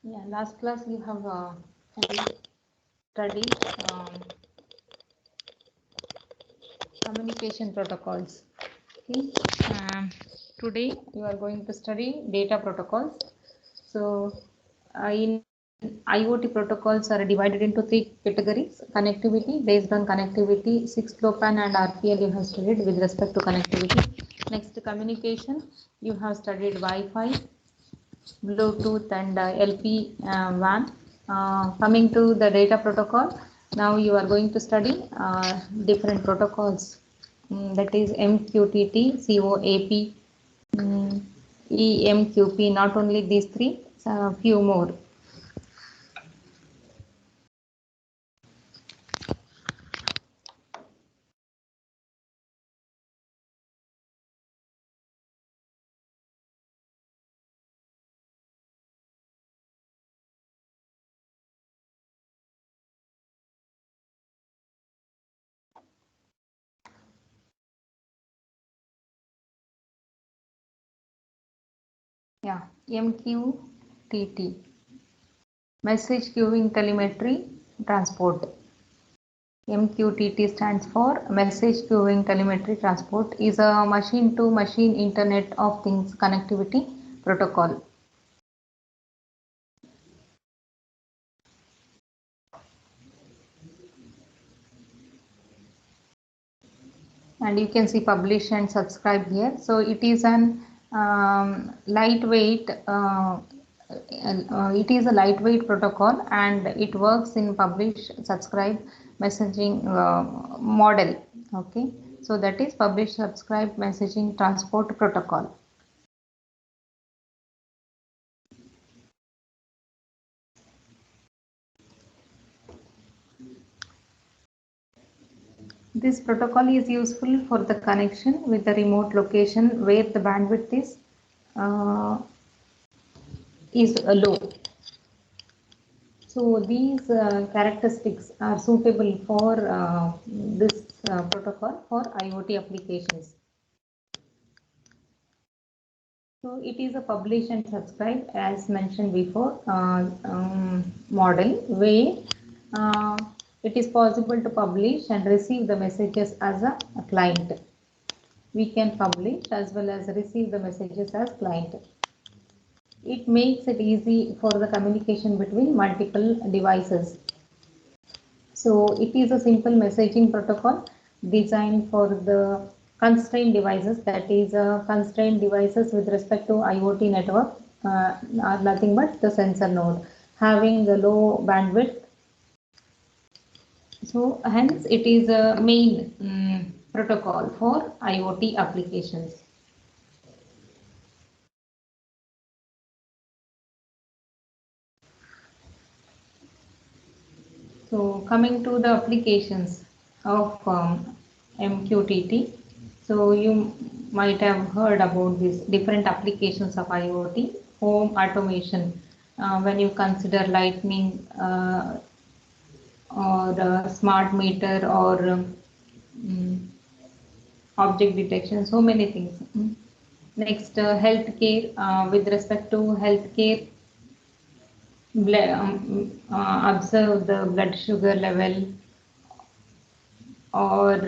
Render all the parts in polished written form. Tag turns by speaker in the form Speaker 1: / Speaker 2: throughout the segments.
Speaker 1: Yeah, last class we have studied communication protocols. Okay. Today we are going to study data protocols. So, in IoT protocols are divided into three categories: connectivity, based on connectivity, 6LoWPAN and RPL you have studied with respect to connectivity. Next, communication, you have studied Wi-Fi, Bluetooth and LP WAN. Coming to the data protocol, now you are going to study different protocols. That is MQTT, COAP, EMQP. Not only these three, a few more. Yeah, MQTT, Message Queuing Telemetry Transport. MQTT stands for Message Queuing Telemetry Transport, is a machine-to-machine Internet of Things connectivity protocol. And you can see publish and subscribe here. So it is an lightweight it is a lightweight protocol, and it works in publish subscribe messaging model. Okay, so that is publish subscribe messaging transport protocol. This protocol is useful for the connection with the remote location where the bandwidth is low. So these characteristics are suitable for this protocol for IoT applications. So it is a publish and subscribe, as mentioned before, model where it is possible to publish and receive the messages as a client. We can publish as well as receive the messages as client. It makes it easy for the communication between multiple devices. So it is a simple messaging protocol designed for the constrained devices, that is constrained devices with respect to IoT network are nothing but the sensor node having a low bandwidth. So hence it is a main protocol for IoT applications. So coming to the applications of MQTT, so you might have heard about these different applications of IoT. Home automation, when you consider lighting or smart meter or object detection, so many things. Next, healthcare, with respect to healthcare, observe the blood sugar level, or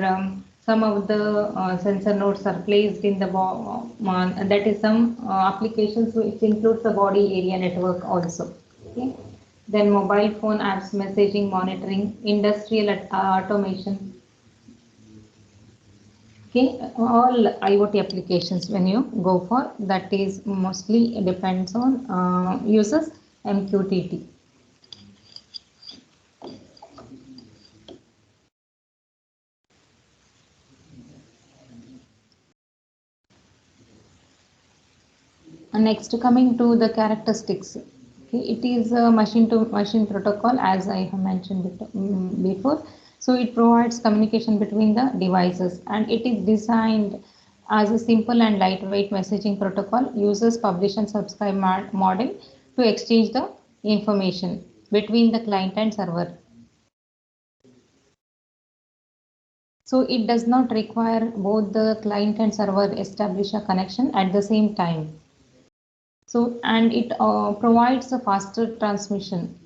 Speaker 1: some of the sensor nodes are placed in the and that is some applications which includes the body area network also. Okay. Then mobile phone apps, messaging, monitoring, industrial automation. Okay, all IoT applications when you go for, that is mostly depends on uses MQTT. Next, coming to the characteristics. Okay, it is a machine-to-machine protocol, as I have mentioned before. So it provides communication between the devices, and it is designed as a simple and lightweight messaging protocol. Uses publish and subscribe model to exchange the information between the client and server. So it does not require both the client and server establish a connection at the same time. So, and it provides a faster transmission.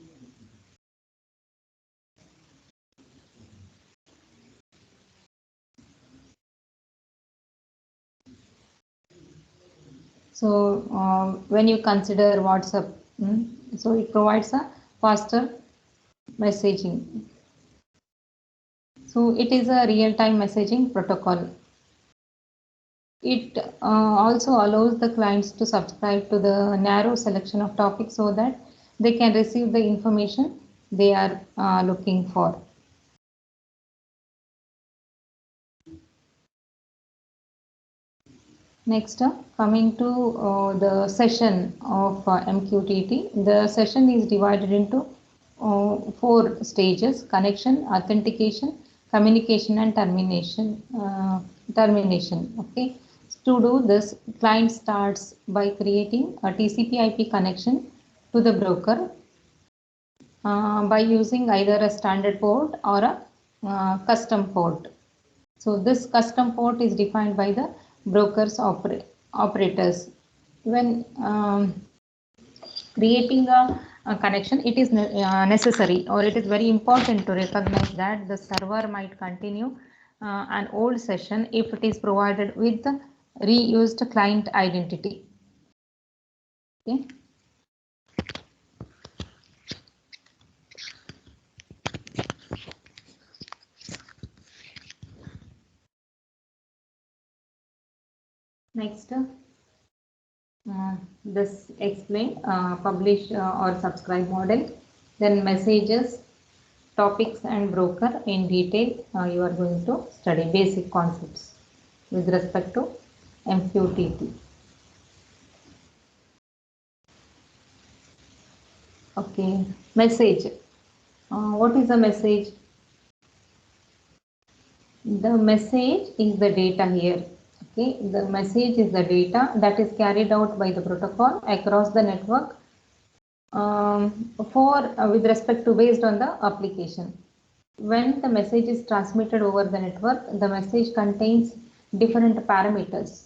Speaker 1: So, when you consider WhatsApp, so it provides a faster messaging. So, it is a real-time messaging protocol. It also allows the clients to subscribe to the narrow selection of topics so that they can receive the information they are looking for. Next, coming to the session of MQTT, the session is divided into 4 stages: connection, authentication, communication, and termination. Okay. To do this, client starts by creating a TCP/IP connection to the broker by using either a standard port or a custom port. So this custom port is defined by the broker's operators. When creating a connection, it is necessary, or it is very important to recognize that the server might continue an old session if it is provided with the reused client identity. Okay. Next, this explain publish or subscribe model, then messages, topics and broker in detail. You are going to study basic concepts with respect to MQTT. Okay, message. What is a message? The message is the data here. Okay, the message is the data that is carried out by the protocol across the network with respect to based on the application. When the message is transmitted over the network, the message contains different parameters.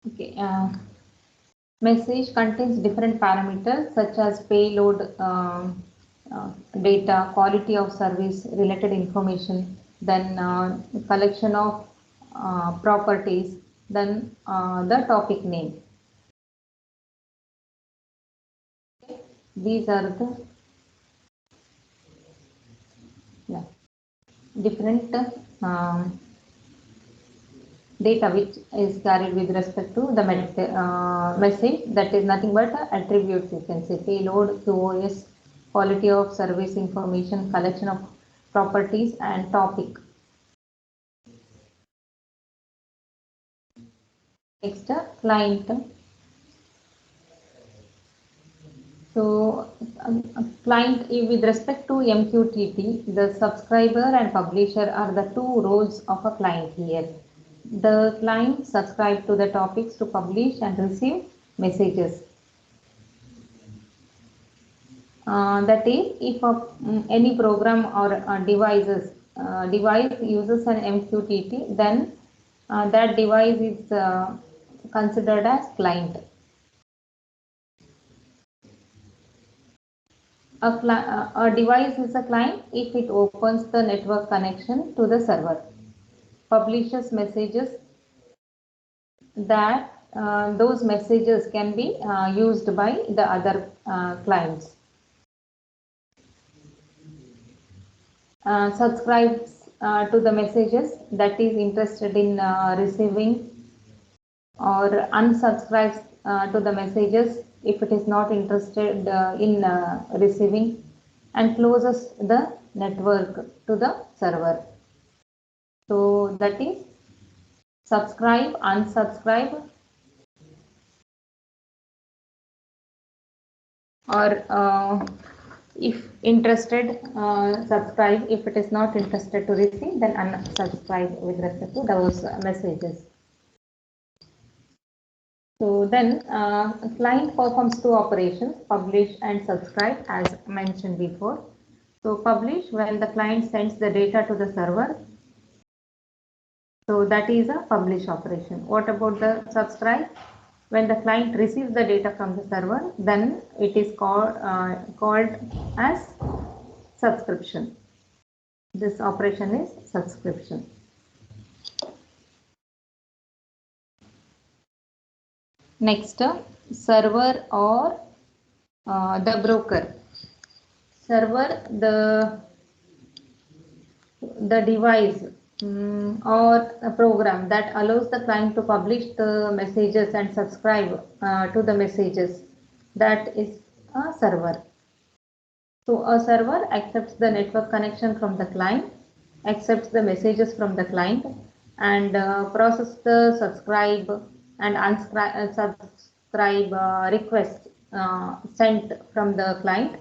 Speaker 1: Okay, message contains different parameters such as payload, data, quality of service, related information, then collection of properties, then the topic name. These are the different data which is carried with respect to the message, that is nothing but attributes. You can say payload, QoS, quality of service information, collection of properties, and topic. Next, client. So, client with respect to MQTT, the subscriber and publisher are the two roles of a client here. The client subscribes to the topics to publish and receive messages. That is, if any program or devices device uses an MQTT, then that device is considered as client. A device is a client if it opens the network connection to the server, publishes messages that those messages can be used by the other clients, subscribes to the messages that is interested in receiving, or unsubscribes to the messages if it is not interested in receiving, and closes the network to the server. So that is subscribe, unsubscribe, or if interested, subscribe. If it is not interested to receive, then unsubscribe with respect to those messages. So then client performs two operations, publish and subscribe, as mentioned before. So publish, when the client sends the data to the server, so that is a publish operation. What about the subscribe? When the client receives the data from the server, then it is called as subscription. This operation is subscription. Next, server or the broker. Server, the device or a program that allows the client to publish the messages and subscribe to the messages, that is a server. So a server accepts the network connection from the client, accepts the messages from the client, and processes the subscribe and unsubscribe request sent from the client,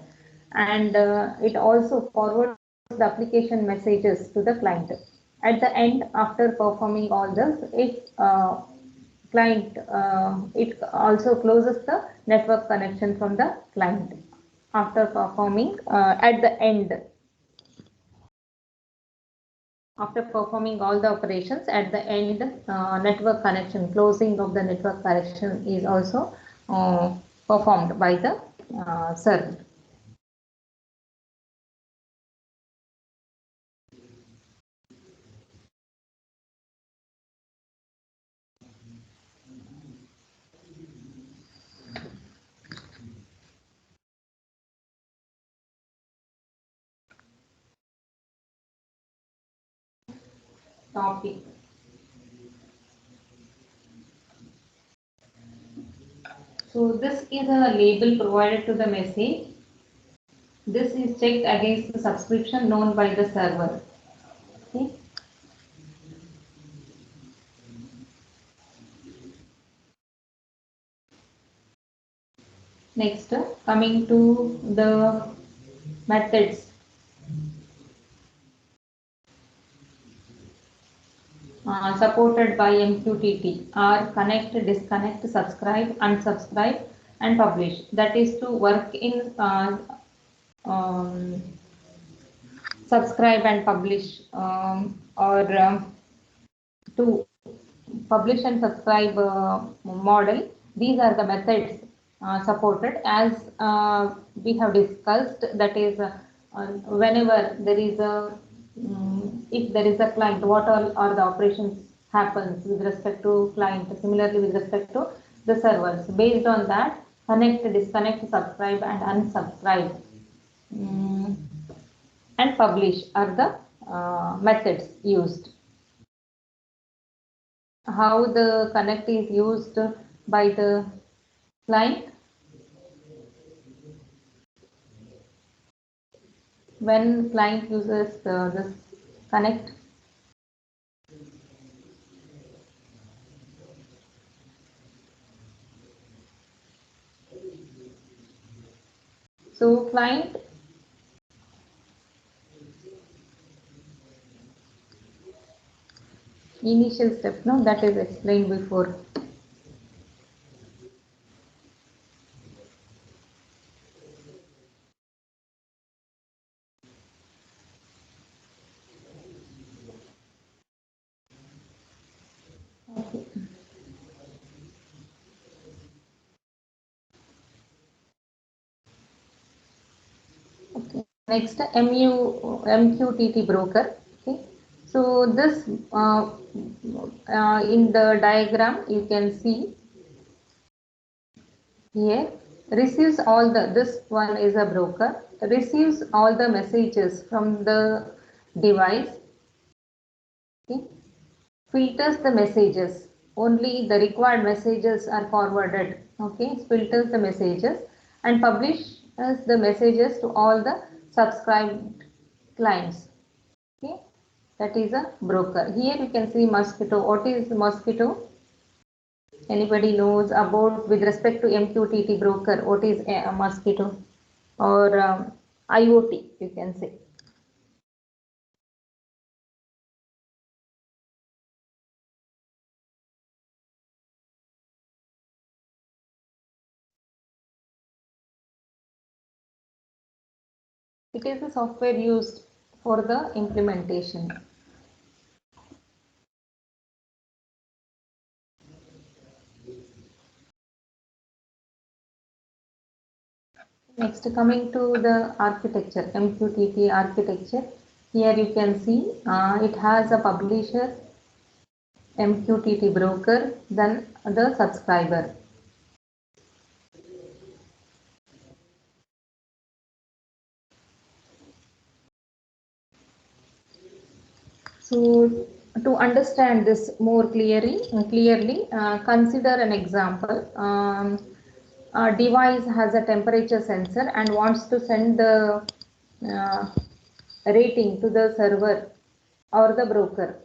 Speaker 1: and it also forwards the application messages to the client. At the end, after performing all this, it also closes the network connection from the client after performing at the end. After performing all the operations, at the end, network connection, closing of the network connection is also performed by the server. Topic. So this is a label provided to the message. This is checked against the subscription known by the server. Okay. Next, coming to the methods. Supported by MQTT are connect, disconnect, subscribe, unsubscribe, and publish. That is to work in subscribe and publish, or to publish and subscribe model. These are the methods supported, as we have discussed. That is, whenever there is a if there is a client, what all are the operations happens with respect to client. Similarly, with respect to the servers, based on that, connect, disconnect, subscribe, and unsubscribe, and publish are the methods used. How the connect is used by the client? When client uses this connect, so client initial step, no, that is explained before. Okay. Okay. Next, MQTT broker. Okay. So this in the diagram you can see here receives all the, this one is a broker, receives all the messages from the device. Okay. Filters the messages, only the required messages are forwarded. Okay, filters the messages and publishes the messages to all the subscribed clients. Okay, that is a broker. Here you can see Mosquitto. What is Mosquitto? Anybody knows about with respect to MQTT broker? What is a Mosquitto or IoT? You can say. It is the software used for the implementation. Next, coming to the architecture, MQTT architecture. Here you can see it has a publisher, MQTT broker, then the subscriber. So to understand this more clearly, consider an example. A device has a temperature sensor and wants to send the uh, rating to the server or the broker.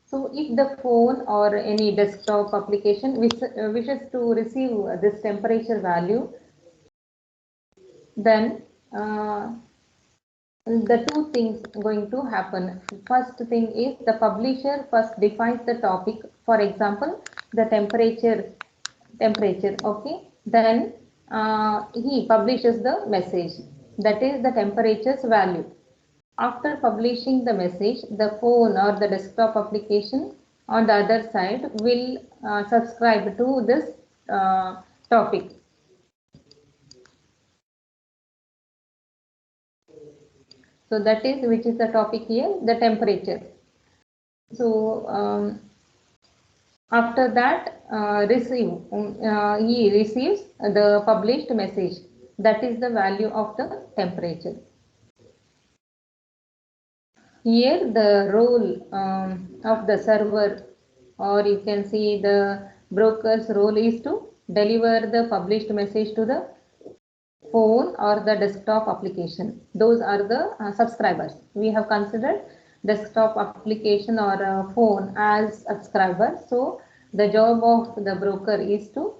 Speaker 1: So if the phone or any desktop application wishes to receive this temperature value, then the two things going to happen. First thing is the publisher first defines the topic, for example, the temperature, okay. Then he publishes the message, that is the temperature's value. After publishing the message, the phone or the desktop application on the other side will subscribe to this topic. So that is, which is the topic here, the temperature. So after that he receives the published message, that is the value of the temperature. Here the role of the server, or you can see the broker's role, is to deliver the published message to the phone or the desktop application. Those are the subscribers. We have considered desktop application or phone as subscribers. So the job of the broker is to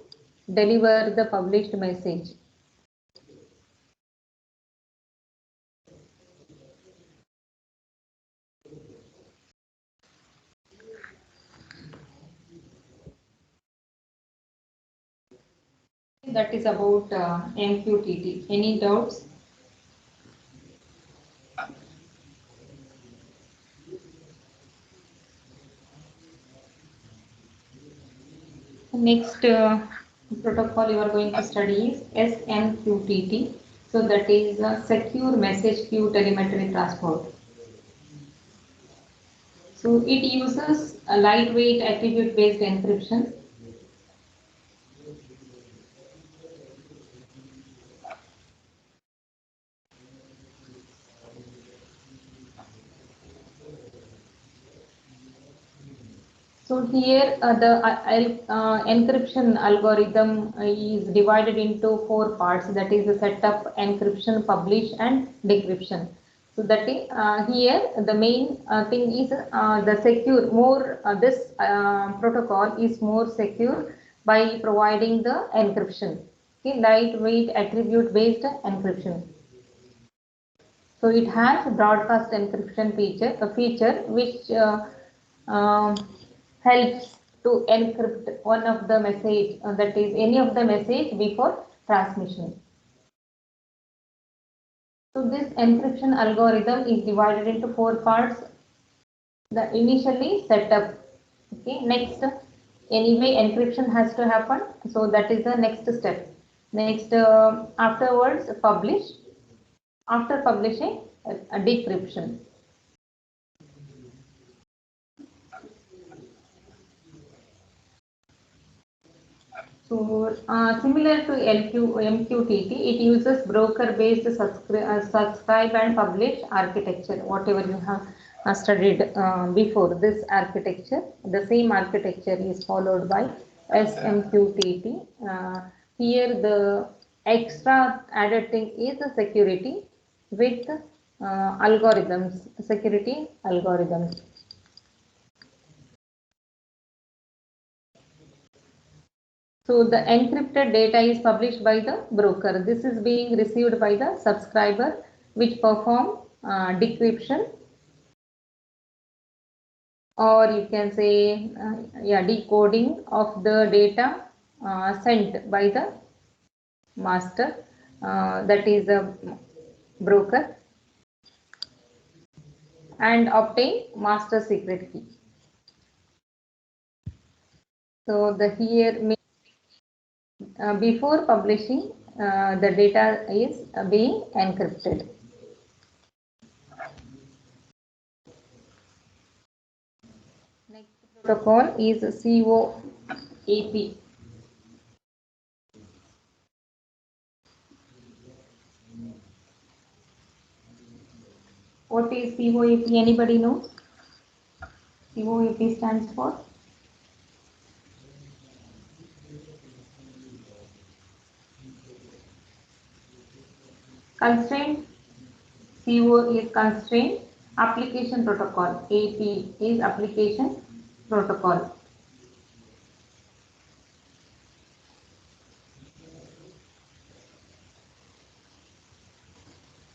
Speaker 1: deliver the published message. That is about MQTT. Any doubts? Next protocol you are going to study is SMQTT. So that is a secure message queue telemetry transport. So it uses a lightweight attribute based encryption. So here the encryption algorithm is divided into 4 parts, that is the setup, encryption, publish and decryption. So that is, here the main thing is the secure, more this protocol is more secure by providing the encryption, okay, lightweight attribute based encryption. So it has broadcast encryption feature, a feature which um, helps to encrypt one of the message, that is any of the message before transmission. So this encryption algorithm is divided into 4 parts. the initially setup. Okay, next, anyway encryption has to happen, so that is the next step. Next, afterwards publish. After publishing, a decryption. So similar to MQTT, it uses broker-based subscribe and publish architecture. Whatever you have studied before this architecture, the same architecture is followed by SMQTT. Here the extra added thing is the security with algorithms, security algorithms. So the encrypted data is published by the broker. This is being received by the subscriber, which perform decryption, or you can say decoding of the data sent by the master, that is a broker, and obtain master secret key. So the here before publishing, the data is being encrypted. Next protocol is COAP. What is COAP? Anybody knows? COAP stands for constraint. CO is constraint application protocol. AP is application protocol.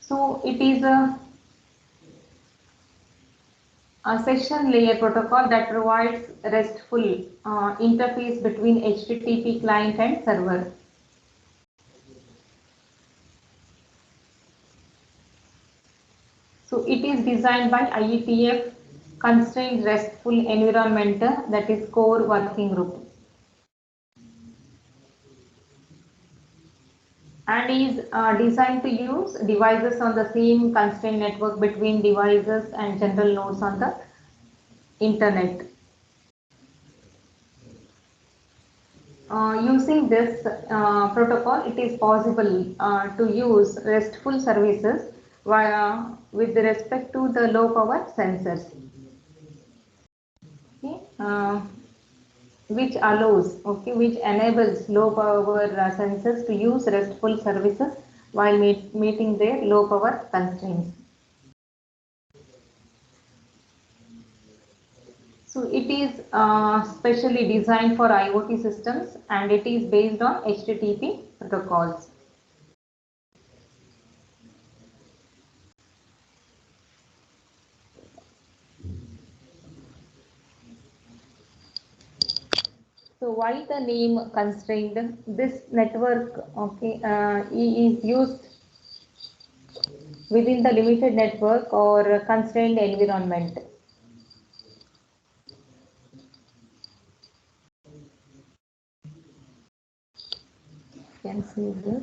Speaker 1: So it is a session layer protocol that provides RESTful interface between HTTP client and server. So it is designed by IETF Constrained RESTful Environment, that is core working group, and is designed to use devices on the same constraint network between devices and general nodes on the internet. Using this protocol, it is possible to use RESTful services with respect to the low power sensors. Okay, which enables low power sensors to use RESTful services while meeting their low power constraints. So it is specially designed for IoT systems, and it is based on HTTP protocols. So why the name constrained? This network, okay, is used within the limited network or constrained environment. You can see this.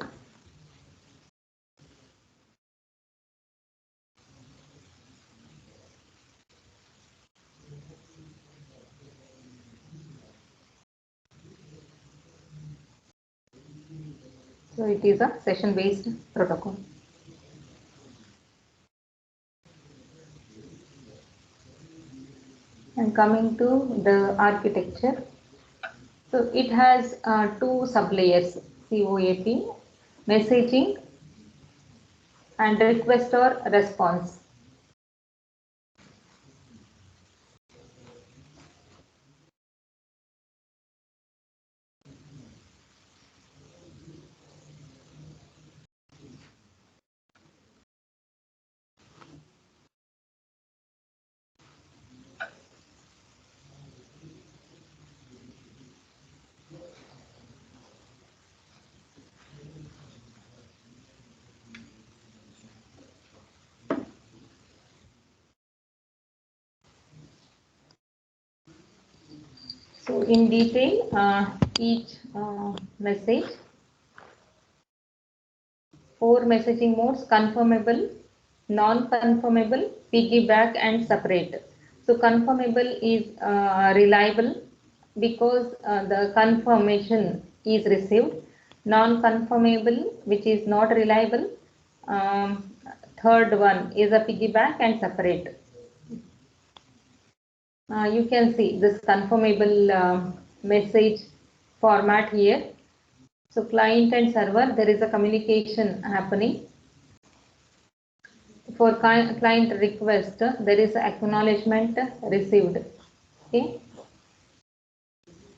Speaker 1: So it is a session-based protocol. And coming to the architecture, so it has two sublayers, COAP, messaging and request or response. So in detail, each message, 4 messaging modes: confirmable, non-confirmable, piggyback, and separate. So confirmable is reliable because the confirmation is received. Non-confirmable, which is not reliable. Third one is a piggyback and separate. You can see this confirmable message format here. So client and server, there is a communication happening. For client request, there is acknowledgement received. Okay.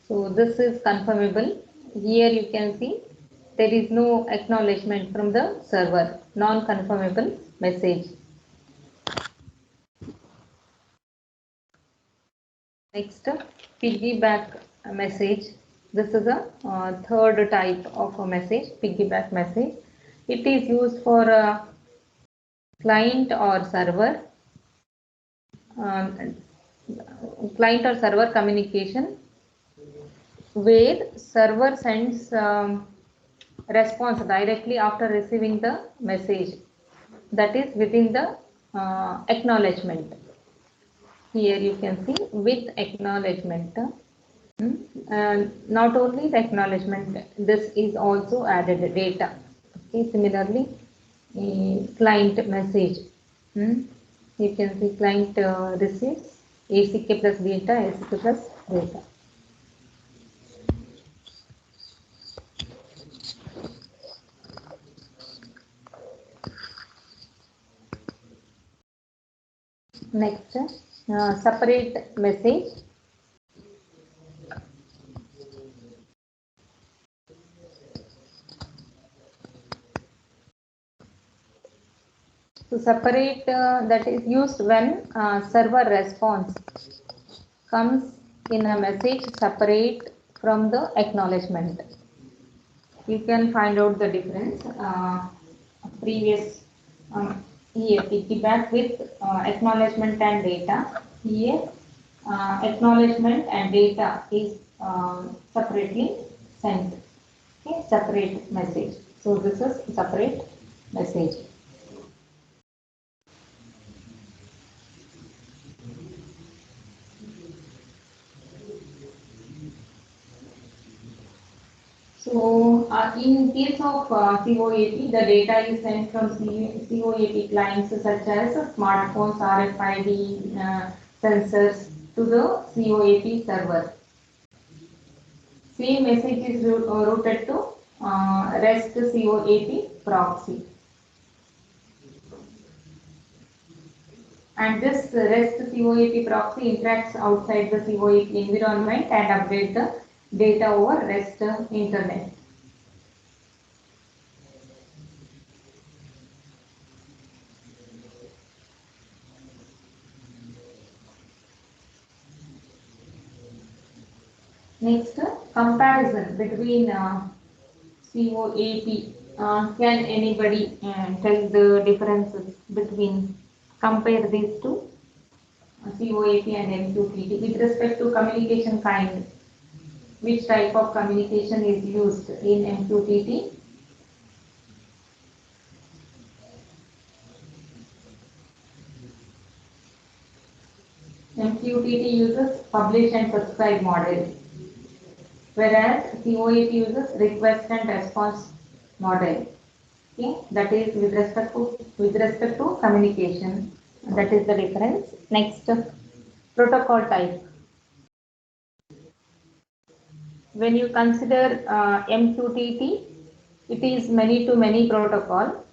Speaker 1: So this is confirmable. Here you can see there is no acknowledgement from the server, non-confirmable message. Next, piggyback message. This is a third type of a message, piggyback message. It is used for a client or server, client or server communication, where server sends response directly after receiving the message, that is within the acknowledgement. Here you can see with acknowledgement. Not only the acknowledgement, this is also added data. Okay, similarly, client message. You can see client receives ACK plus data, ACK plus data. Next, separate message. So separate that is used when server response comes in a message separate from the acknowledgement. You can find out the difference. Previous here piggyback with acknowledgement and data. Here acknowledgement and data is separately sent. Okay, separate message. So this is separate message. So in case of COAP, the data is sent from COAP clients such as smartphones, RFID sensors to the COAP server. Same message is routed to REST COAP proxy. And this REST COAP proxy interacts outside the COAP environment and updates the data over REST internet. Next, comparison between COAP. Can anybody tell the differences between, compare these two, COAP and MQTT with respect to communication kind? Which type of communication is used in MQTT? MQTT uses publish and subscribe model, whereas COAP uses request and response model. Okay, that is with respect to communication. That is the difference. Next, protocol type. When you consider MQTT, it is many-to-many protocol.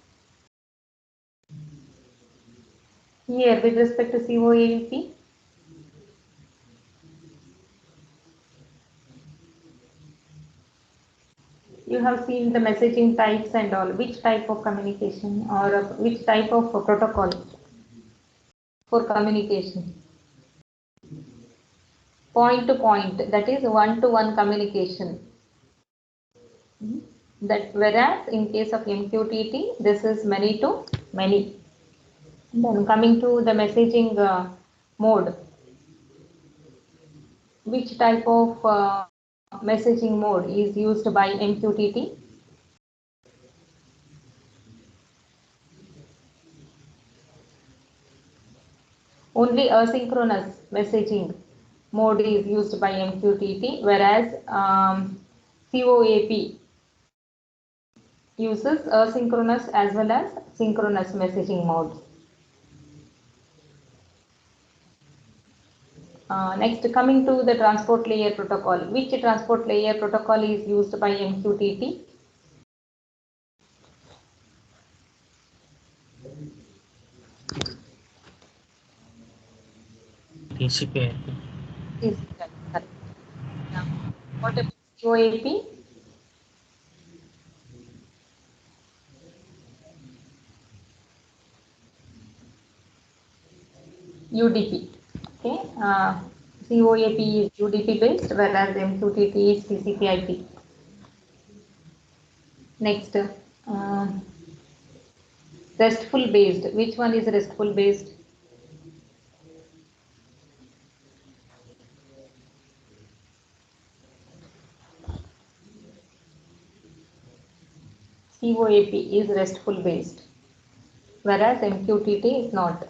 Speaker 1: Here, with respect to COAP, you have seen the messaging types and all. Which type of communication or which type of protocol for communication? Point to point, that is one-to-one communication. That whereas in case of MQTT, this is many to many. Then coming to the messaging mode. which type of messaging mode is used by MQTT? Only asynchronous messaging mode is used by MQTT, whereas COAP uses asynchronous as well as synchronous messaging modes. Next, coming to the transport layer protocol. Which transport layer protocol is used by MQTT?
Speaker 2: TCP/IP.
Speaker 1: TCP/IP. Yeah. What about COAP? UDP. Okay. COAP is UDP based, whereas MQTT is TCP/IP. Next, RESTful based. Which one is RESTful based? COAP is RESTful based, whereas MQTT is not.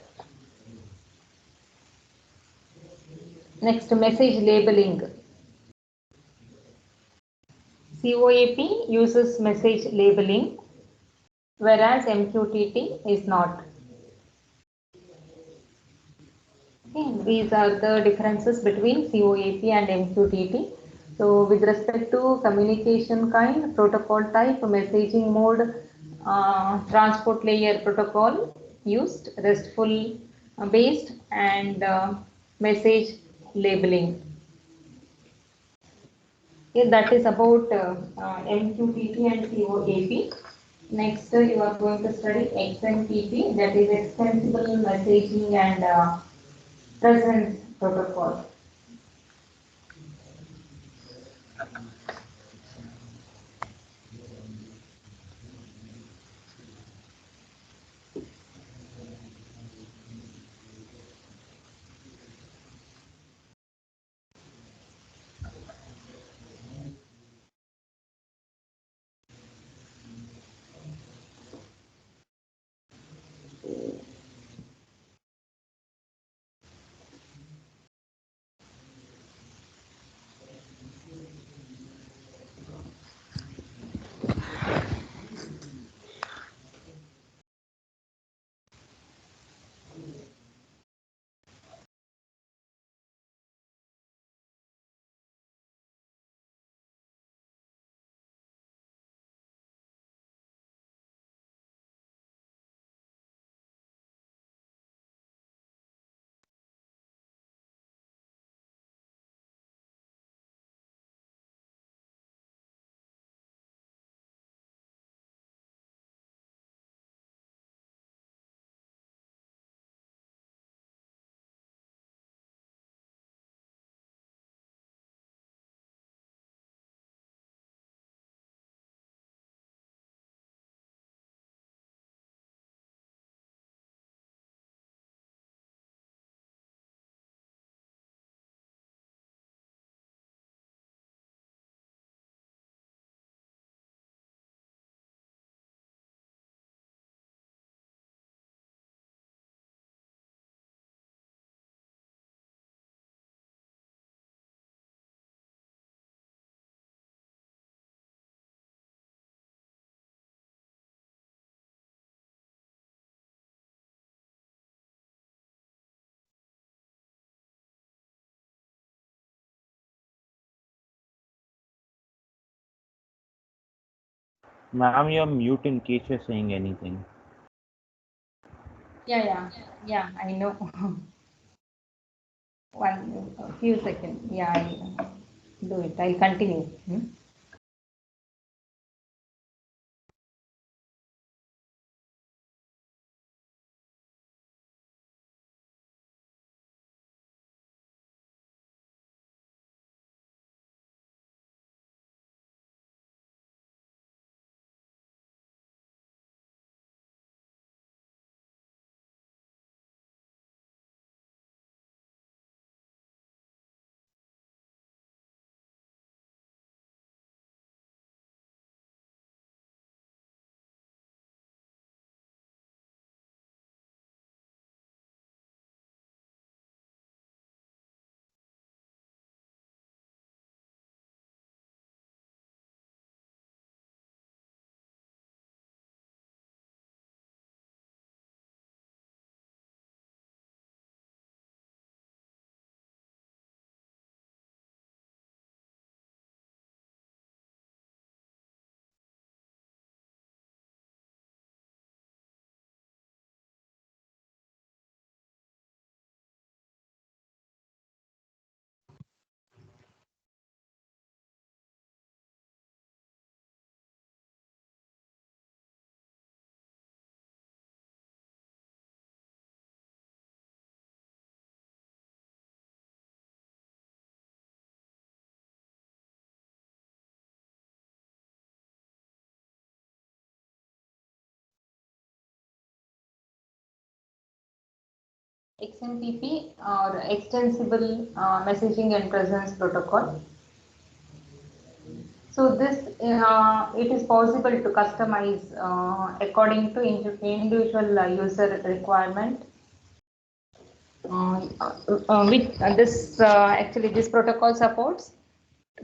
Speaker 1: Next, message labeling. COAP uses message labeling, whereas MQTT is not. Okay, these are the differences between COAP and MQTT. So with respect to communication kind, protocol type, messaging mode, transport layer protocol used, RESTful based, and message labeling. Okay, that is about MQTT and COAP. Next, you are going to study XMPP, that is Extensible Messaging and Presence Protocol.
Speaker 3: Ma'am, you're mute in case you're saying anything.
Speaker 1: Yeah, I know. A few seconds. Yeah, I'll do it. I'll continue. XMPP or Extensible Messaging and Presence Protocol. So this it is possible to customize according to individual user requirement. Actually this protocol supports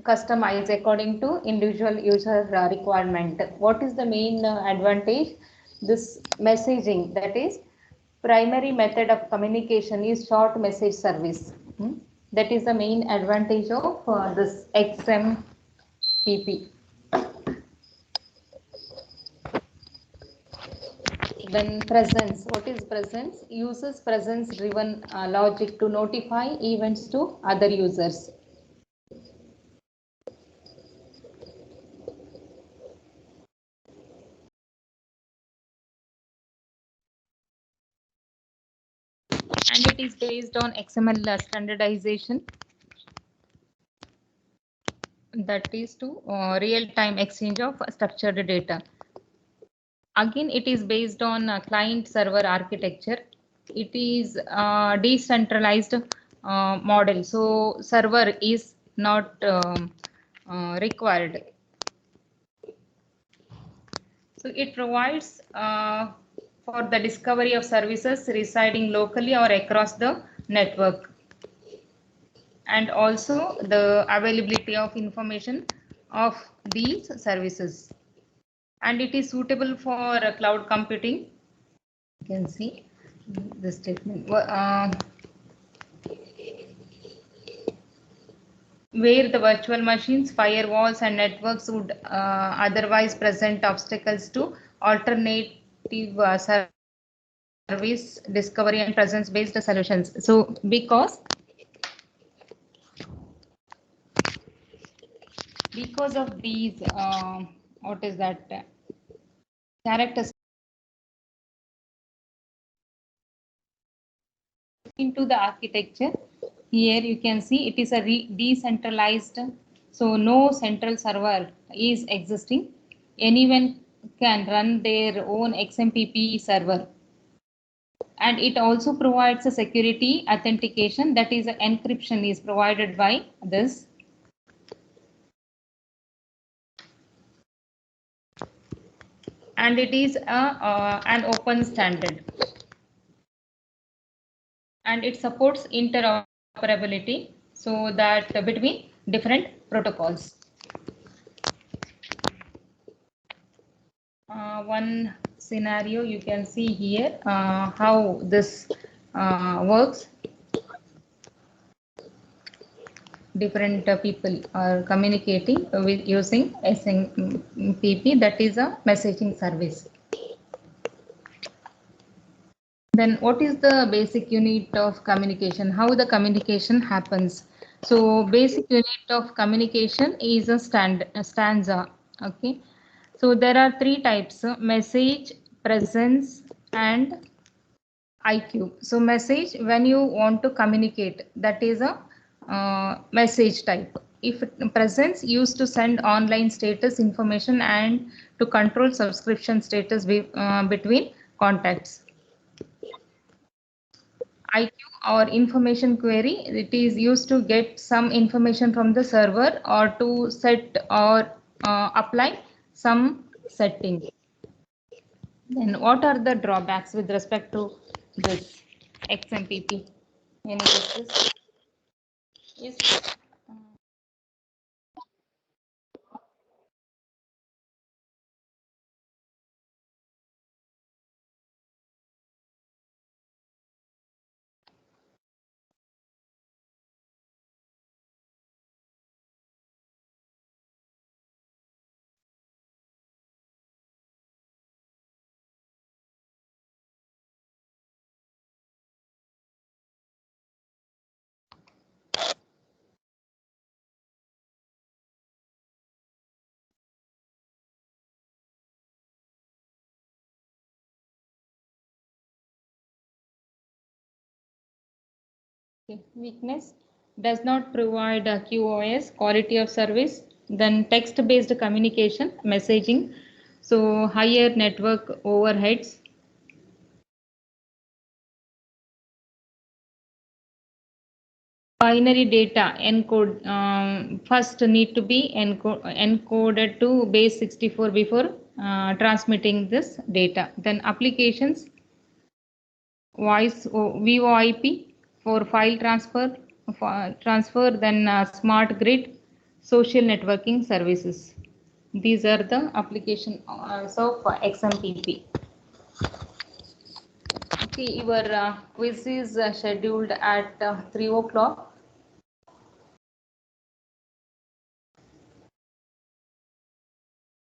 Speaker 1: customize according to individual user requirement. What is the main advantage? This messaging, that is primary method of communication is short message service. That is the main advantage of this XMPP. Then presence, what is presence? Uses presence driven logic to notify events to other users. And it is based on XML standardization, that is to real-time exchange of structured data. Again, it is based on client-server architecture. It is decentralized model, so server is not required. So it provides for the discovery of services residing locally or across the network, and also the availability of information of these services. And it is suitable for cloud computing. You can see the statement. Where the virtual machines, firewalls, and networks would otherwise present obstacles to alternative service discovery and presence-based solutions. So, because of these, what is that characters into the architecture? Here you can see it is a decentralized, so no central server is existing. Anyone can run their own XMPP server. And it also provides a security authentication, that is encryption is provided by this. And it is an open standard. And it supports interoperability, so that between different protocols. One scenario you can see here how this works. Different people are communicating with using XMPP, that is a messaging service. Then what is the basic unit of communication? How the communication happens? So basic unit of communication is a stanza. Okay. So there are three types: message, presence, and IQ. So message, when you want to communicate, that is a message type. If presence, used to send online status information and to control subscription status between contacts. IQ or information query, it is used to get some information from the server or to set or apply some setting. Then what are the drawbacks with respect to this XMPP? Any guesses? Yes. Okay. Weakness: does not provide a QoS, quality of service. Then text-based communication, messaging, so higher network overheads. binary data first need to be encoded to base 64 before transmitting this data. Then applications, voice VoIP for file transfer, then smart grid, social networking services. These are the applications of XMPP. Okay, your quiz is scheduled at 3 o'clock.